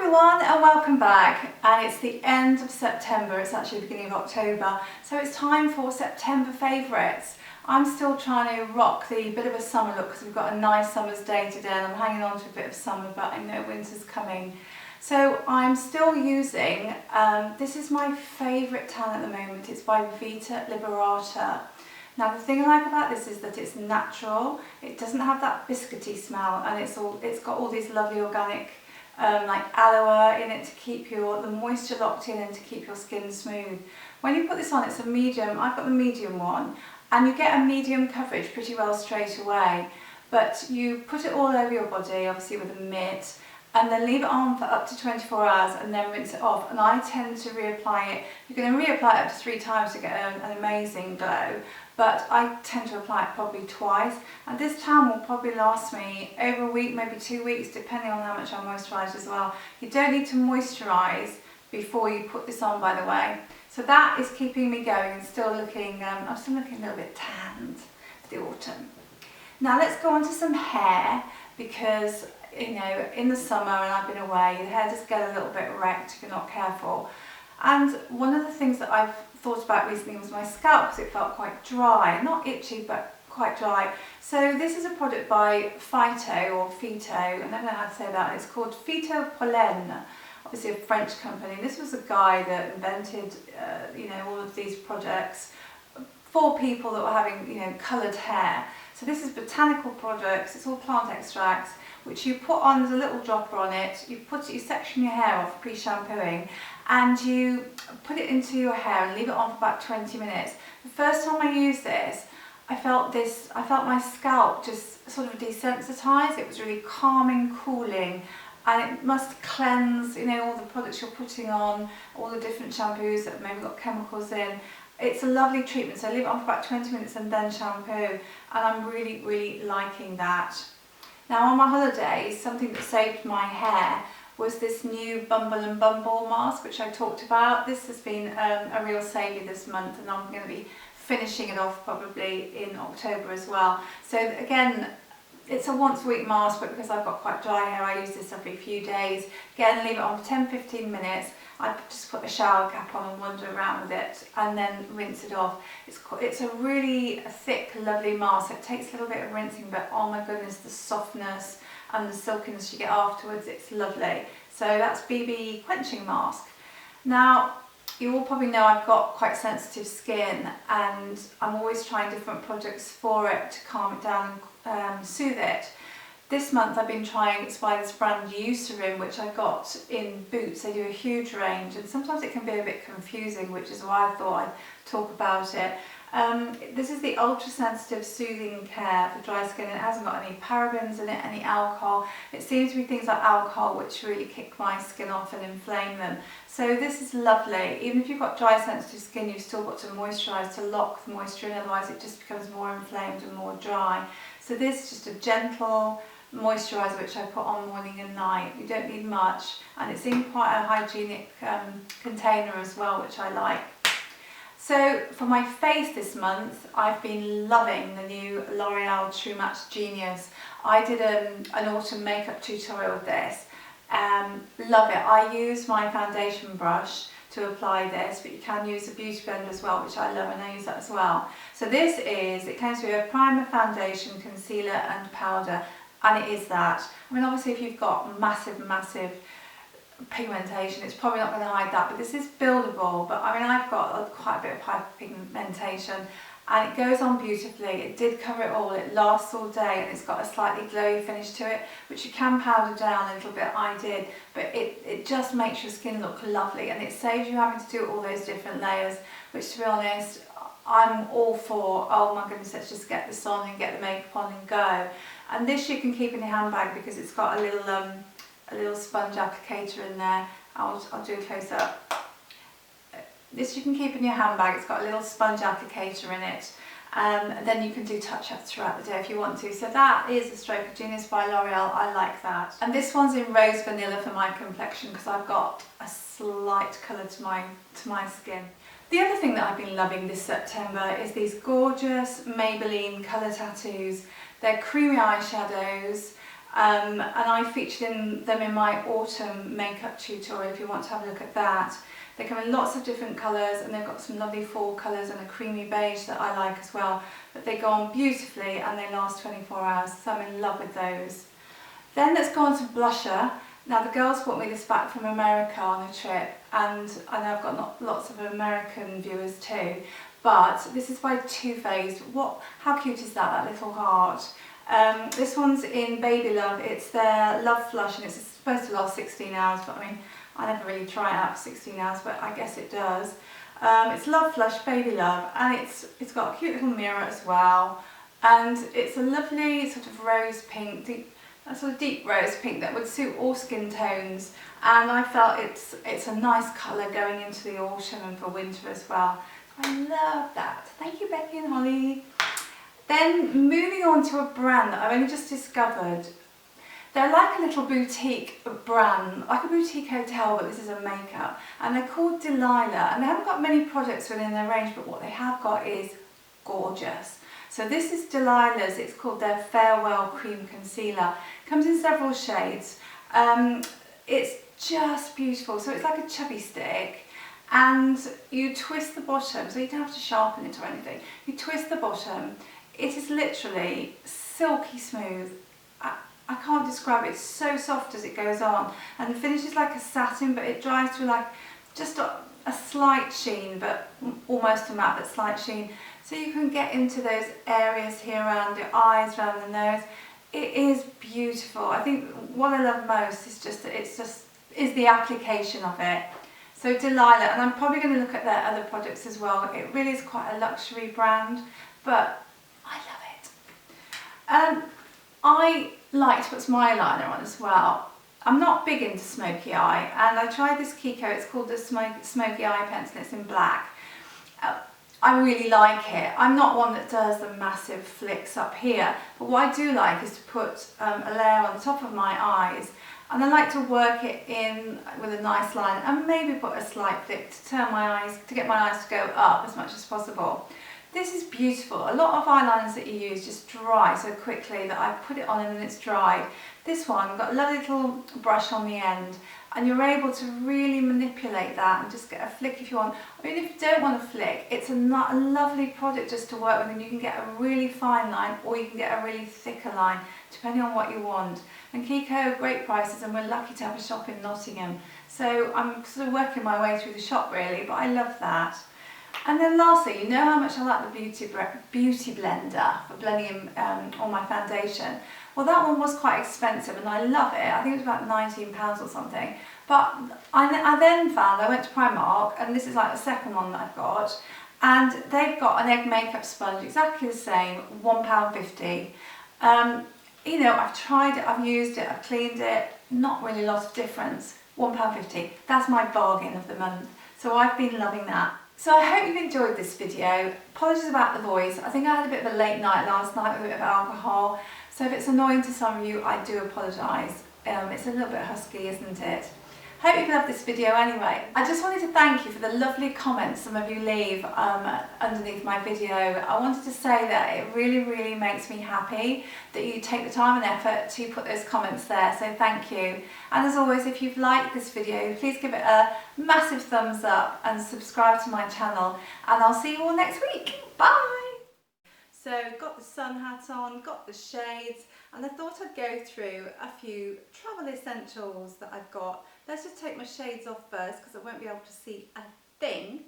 everyone and welcome back, and it's the end of September, it's actually the beginning of October, so it's time for September favourites. I'm still trying to rock the bit of a summer look because we've got a nice summer's day today and I'm hanging on to a bit of summer, but I know winter's coming. So I'm still using, this is my favourite tan at the moment, it's by Vita Liberata. Now the thing I like about this is that it's natural, it doesn't have that biscuity smell, and it's got all these lovely organic like aloe in it to keep the moisture locked in and to keep your skin smooth. When you put this on, it's a medium, I've got the medium one, and you get a medium coverage pretty well straight away, but you put it all over your body, obviously with a mitt, and then leave it on for up to 24 hours and then rinse it off. And I tend to reapply it. You can reapply it up to 3 times to get an amazing glow, but I tend to apply it probably twice. And this tan will probably last me over a week, maybe 2 weeks, depending on how much I moisturise as well. You don't need to moisturise before you put this on, by the way. So that is keeping me going and still looking, I'm still looking a little bit tanned for the autumn. Now let's go on to some hair, because you know, in the summer and I've been away, the hair does get a little bit wrecked if you're not careful. And one of the things that I've thought about recently was my scalp, because it felt quite dry, not itchy but quite dry. So this is a product by Phyto, or Phyto, I don't know how to say that, it's called Phytopolleine, obviously a French company. This was a guy that invented you know, all of these products for people that were having, you know, coloured hair. So this is botanical products, it's all plant extracts, which you put on, there's a little dropper on it, you section your hair off pre-shampooing, and you put it into your hair and leave it on for about 20 minutes. The first time I used this, I felt my scalp just sort of desensitized. It was really calming, cooling, and it must cleanse, you know, all the products you're putting on, all the different shampoos that have maybe got chemicals in. It's a lovely treatment, so leave it on for about 20 minutes and then shampoo, and I'm really, really liking that. Now on my holidays, something that saved my hair was this new Bumble mask, which I talked about. This has been a real saviour this month, and I'm going to be finishing it off probably in October as well. So again, it's a once a week mask, but because I've got quite dry hair, I use this every few days. Again, leave it on for 10-15 minutes. I just put a shower cap on and wander around with it, and then rinse it off. It's a really thick, lovely mask. It takes a little bit of rinsing, but oh my goodness, the softness and the silkiness you get afterwards, it's lovely. So that's BB Quenching mask. Now, you all probably know I've got quite sensitive skin, and I'm always trying different products for it to calm it down and soothe it. This month I've been trying, it's by this brand Eucerin, which I got in Boots. They do a huge range, and sometimes it can be a bit confusing, which is why I thought I'd talk about it. This is the ultra sensitive soothing care for dry skin. It hasn't got any parabens in it, any alcohol. It seems to be things like alcohol which really kick my skin off and inflame them. So this is lovely. Even if you've got dry sensitive skin, you've still got to moisturise to lock the moisture in, otherwise it just becomes more inflamed and more dry. So this is just a gentle moisturiser which I put on morning and night. You don't need much, and it's in quite a hygienic container as well, which I like. So for my face this month, I've been loving the new L'Oreal True Match Genius. I did an autumn makeup tutorial with this. Love it. I use my foundation brush to apply this, but you can use a beauty blender as well, which I love, and I use that as well. So it comes with a primer, foundation, concealer and powder, and it is that. I mean, obviously if you've got massive pigmentation, it's probably not going to hide that, but this is buildable. But I mean, I've got quite a bit of hyperpigmentation, and it goes on beautifully. It did cover it all, it lasts all day, and it's got a slightly glowy finish to it, which you can powder down a little bit. I did, but it just makes your skin look lovely, and it saves you having to do all those different layers, which, to be honest, I'm all for. Oh my goodness, let's just get this on and get the makeup on and go. And this you can keep in your handbag because it's got a little sponge applicator in there. I'll do a close up. This you can keep in your handbag. It's got a little sponge applicator in it. And then you can do touch-ups throughout the day if you want to. So that is the Stroke of Genius by L'Oreal. I like that. And this one's in Rose Vanilla for my complexion because I've got a slight colour to my skin. The other thing that I've been loving this September is these gorgeous Maybelline colour tattoos. They're creamy eyeshadows. and I featured them in my autumn makeup tutorial if you want to have a look at that. They come in lots of different colours, and they've got some lovely fall colours and a creamy beige that I like as well. But they go on beautifully and they last 24 hours, so I'm in love with those. Then let's go on to blusher. Now the girls brought me this back from America on a trip, and I know I've got lots of American viewers too, but this is by Too Faced. How cute is that little heart? This one's in Baby Love. It's their Love Flush, and it's supposed to last 16 hours, but I mean, I never really try it out for 16 hours, but I guess it does. It's Love Flush Baby Love, and it's got a cute little mirror as well, and it's a lovely sort of rose pink, a sort of deep rose pink that would suit all skin tones, and I felt it's a nice colour going into the autumn and for winter as well. So I love that. Thank you, Becky and Holly. Then moving on to a brand that I've only just discovered. They're like a little boutique brand, like a boutique hotel, but this is a makeup, and they're called Delilah, and they haven't got many products within their range, but what they have got is gorgeous. So this is Delilah's, it's called their Farewell Cream Concealer. Comes in several shades. It's just beautiful. So it's like a chubby stick, and you twist the bottom, so you don't have to sharpen it or anything. You twist the bottom. It is literally silky smooth. I can't describe it. It's so soft as it goes on, and the finish is like a satin, but it dries to like just a slight sheen, but almost a matte, but slight sheen. So you can get into those areas here around your eyes, around the nose. It is beautiful. I think what I love most is just that is the application of it. So Delilah, and I'm probably going to look at their other products as well. It really is quite a luxury brand, but I love it. I like to put some eyeliner on as well. I'm not big into smoky eye, and I tried this Kiko. It's called the Smoky Eye Pencil. It's in black. I really like it. I'm not one that does the massive flicks up here, but what I do like is to put a layer on the top of my eyes, and I like to work it in with a nice line and maybe put a slight flick to turn my eyes, to get my eyes to go up as much as possible. This is beautiful. A lot of eyeliners that you use just dry so quickly that I put it on and then it's dried. This one, I've got a lovely little brush on the end, and you're able to really manipulate that and just get a flick if you want. Or even if you don't want a flick, it's a lovely product just to work with, and you can get a really fine line or you can get a really thicker line depending on what you want. And Kiko, great prices, and we're lucky to have a shop in Nottingham. So I'm sort of working my way through the shop really, but I love that. And then lastly, you know how much I like the beauty blender for blending in all my foundation. Well, that one was quite expensive, and I love it. I think it was about £19 or something. But I then found, I went to Primark, and this is like the second one that I've got, and they've got an egg makeup sponge, exactly the same, £1.50. You know, I've tried it, I've used it, I've cleaned it, not really a lot of difference. £1.50, that's my bargain of the month. So I've been loving that. So I hope you've enjoyed this video. Apologies about the voice. I think I had a bit of a late night last night with a bit of alcohol. So if it's annoying to some of you, I do apologise. It's a little bit husky, isn't it? Hope you loved this video anyway. I just wanted to thank you for the lovely comments some of you leave underneath my video. I wanted to say that it really, really makes me happy that you take the time and effort to put those comments there, so thank you. And as always, if you've liked this video, please give it a massive thumbs up and subscribe to my channel, and I'll see you all next week. Bye! So got the sun hat on, got the shades, and I thought I'd go through a few travel essentials that I've got. Let's just take my shades off first because I won't be able to see a thing.